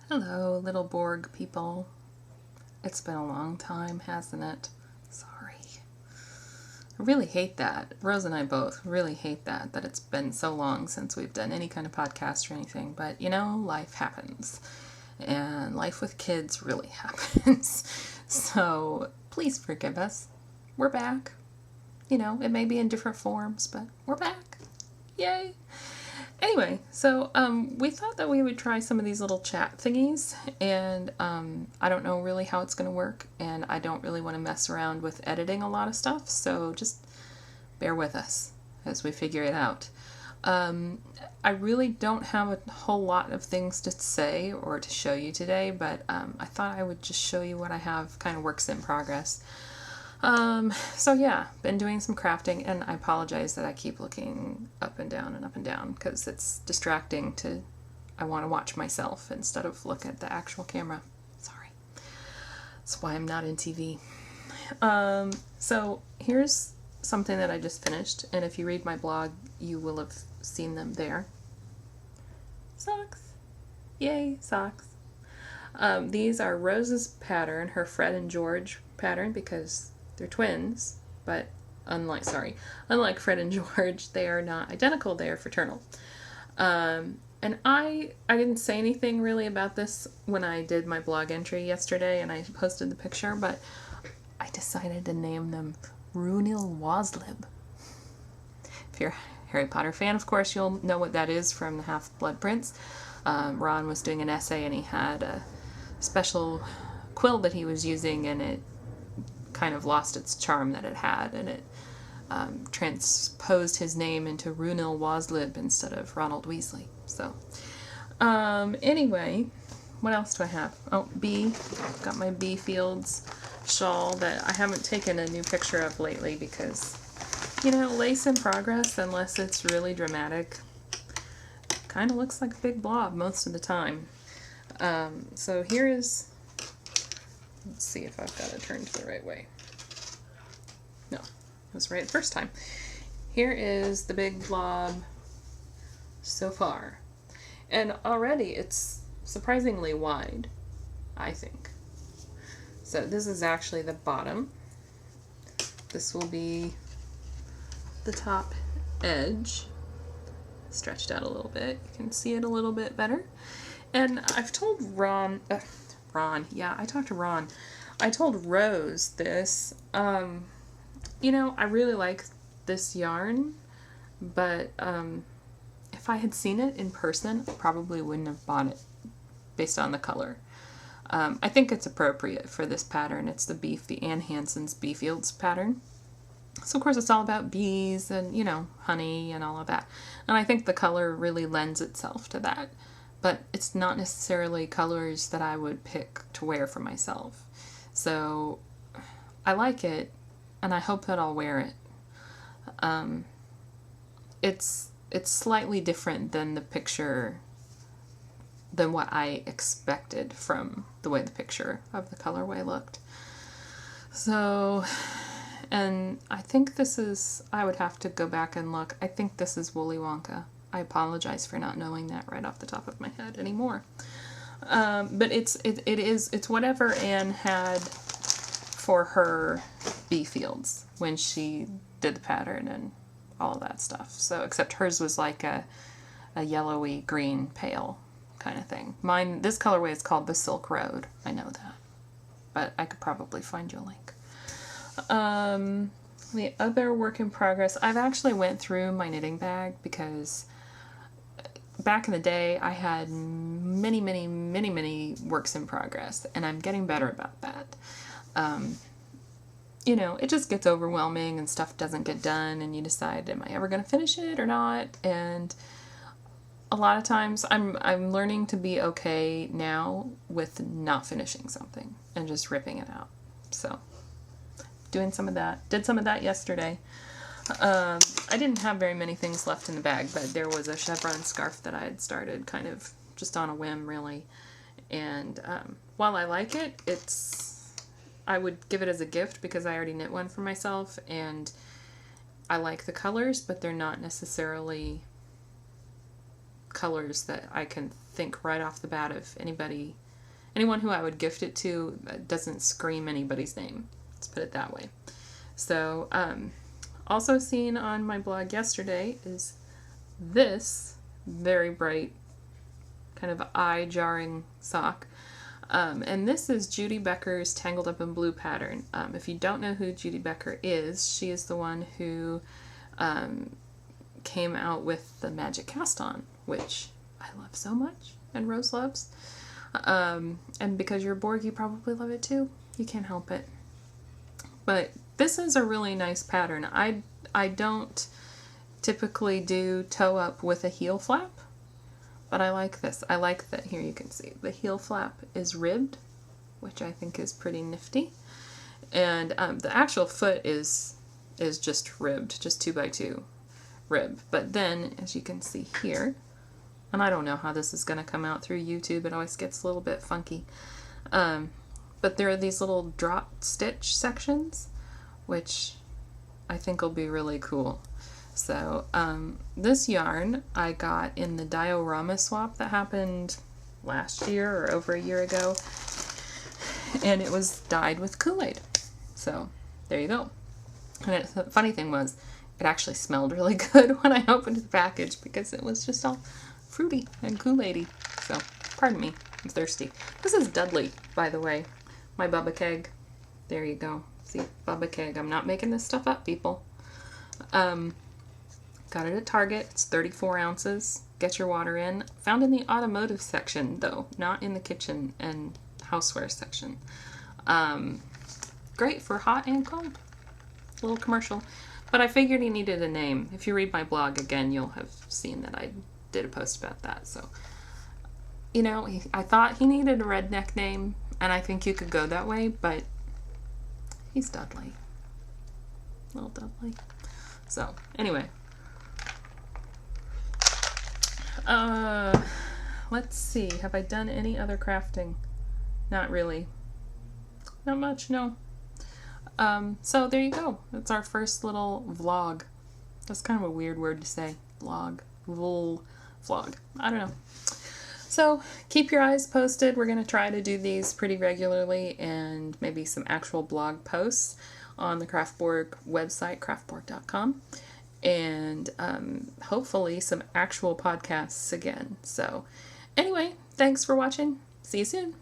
Hello, little Borg people. It's been a long time, hasn't it? Sorry. I really hate that. Rose and I both really hate that it's been so long since we've done any kind of podcast or anything. But, life happens. And life with kids really happens. So please forgive us. We're back. It may be in different forms, but we're back. Yay. Anyway, so we thought that we would try some of these little chat thingies, and I don't know really how it's going to work, and I don't really want to mess around with editing a lot of stuff, so just bear with us as we figure it out. I really don't have a whole lot of things to say or to show you today, but I thought I would just show you what I have kind of works in progress. So yeah, been doing some crafting, and I apologize that I keep looking up and down because it's distracting I want to watch myself instead of look at the actual camera. Sorry. That's why I'm not in TV. So here's something that I just finished, and if you read my blog, you will have seen them there. Socks. Yay, socks. These are Rose's pattern, her Fred and George pattern, because they're twins, but unlike Fred and George, they are not identical, they are fraternal. And I didn't say anything really about this when I did my blog entry yesterday and I posted the picture, but I decided to name them Runil Waslib. If you're a Harry Potter fan, of course, you'll know what that is from the Half-Blood Prince. Ron was doing an essay and he had a special quill that he was using, and it kind of lost its charm that it had, and it transposed his name into Runil Waslib instead of Ronald Weasley. So anyway, what else do I have? Oh, bee. Got my Bee Fields shawl that I haven't taken a new picture of lately because, lace in progress, unless it's really dramatic, kind of looks like a big blob most of the time. So here is, let's see if I've got it turned the right way. No, it was right the first time. Here is the big blob so far. And already it's surprisingly wide, I think. So this is actually the bottom. This will be the top edge. Stretched out a little bit. You can see it a little bit better. And I've told I talked to Ron. I told Rose this. I really like this yarn, but if I had seen it in person, I probably wouldn't have bought it based on the color. I think it's appropriate for this pattern. It's the Ann Hanson's Bee Fields pattern. So of course it's all about bees and, honey and all of that. And I think the color really lends itself to that. But it's not necessarily colors that I would pick to wear for myself. So I like it, and I hope that I'll wear it. It's slightly different than the picture, than what I expected from the way the picture of the colorway looked. So, and I think I would have to go back and look. I think this is Woolly Wonka. I apologize for not knowing that right off the top of my head anymore. But it's whatever Anne had for her Bee Fields when she did the pattern and all of that stuff. So except hers was like a yellowy green pale kind of thing. Mine, this colorway is called the Silk Road. I know that, but I could probably find you a link. The other work in progress, I've actually went through my knitting bag because back in the day I had many works in progress, and I'm getting better about that. It just gets overwhelming and stuff doesn't get done, and you decide, am I ever going to finish it or not? And a lot of times I'm learning to be okay now with not finishing something and just ripping it out. So doing some of that. Did some of that yesterday. I didn't have very many things left in the bag, but there was a chevron scarf that I had started kind of just on a whim, really. And while I like it, I would give it as a gift because I already knit one for myself, and I like the colors, but they're not necessarily colors that I can think right off the bat of anyone who I would gift it to that doesn't scream anybody's name. Let's put it that way. So, also seen on my blog yesterday is this very bright, kind of eye-jarring sock. And this is Judy Becker's Tangled Up in Blue pattern. If you don't know who Judy Becker is, she is the one who came out with the Magic Cast-On, which I love so much, and Rose loves. And because you're Borg, you probably love it too. You can't help it. But this is a really nice pattern. I don't typically do toe up with a heel flap, but I like this. I like that here you can see the heel flap is ribbed, which I think is pretty nifty. And the actual foot is just ribbed, just 2x2 rib. But then, as you can see here, and I don't know how this is going to come out through YouTube, it always gets a little bit funky. But there are these little drop stitch sections, which I think will be really cool. So this yarn I got in the diorama swap that happened last year or over a year ago, and it was dyed with Kool-Aid. So there you go. And the funny thing was, it actually smelled really good when I opened the package because it was just all fruity and Kool-Aid-y. So pardon me, I'm thirsty. This is Dudley, by the way, my Bubba Keg. There you go. See, Bubba Keg. I'm not making this stuff up, people. Got it at Target. It's 34 ounces. Get your water in. Found in the automotive section, though, not in the kitchen and houseware section. Great for hot and cold. A little commercial. But I figured he needed a name. If you read my blog again, you'll have seen that I did a post about that. So, you know, I thought he needed a redneck name, and I think you could go that way, but he's Dudley. Little Dudley. So, anyway. Let's see. Have I done any other crafting? Not really. Not much, no. So there you go. That's our first little vlog. That's kind of a weird word to say. Vlog. Vlog. I don't know. So keep your eyes posted. We're going to try to do these pretty regularly, and maybe some actual blog posts on the CraftBorg website, craftborg.com. And hopefully some actual podcasts again. So anyway, thanks for watching. See you soon.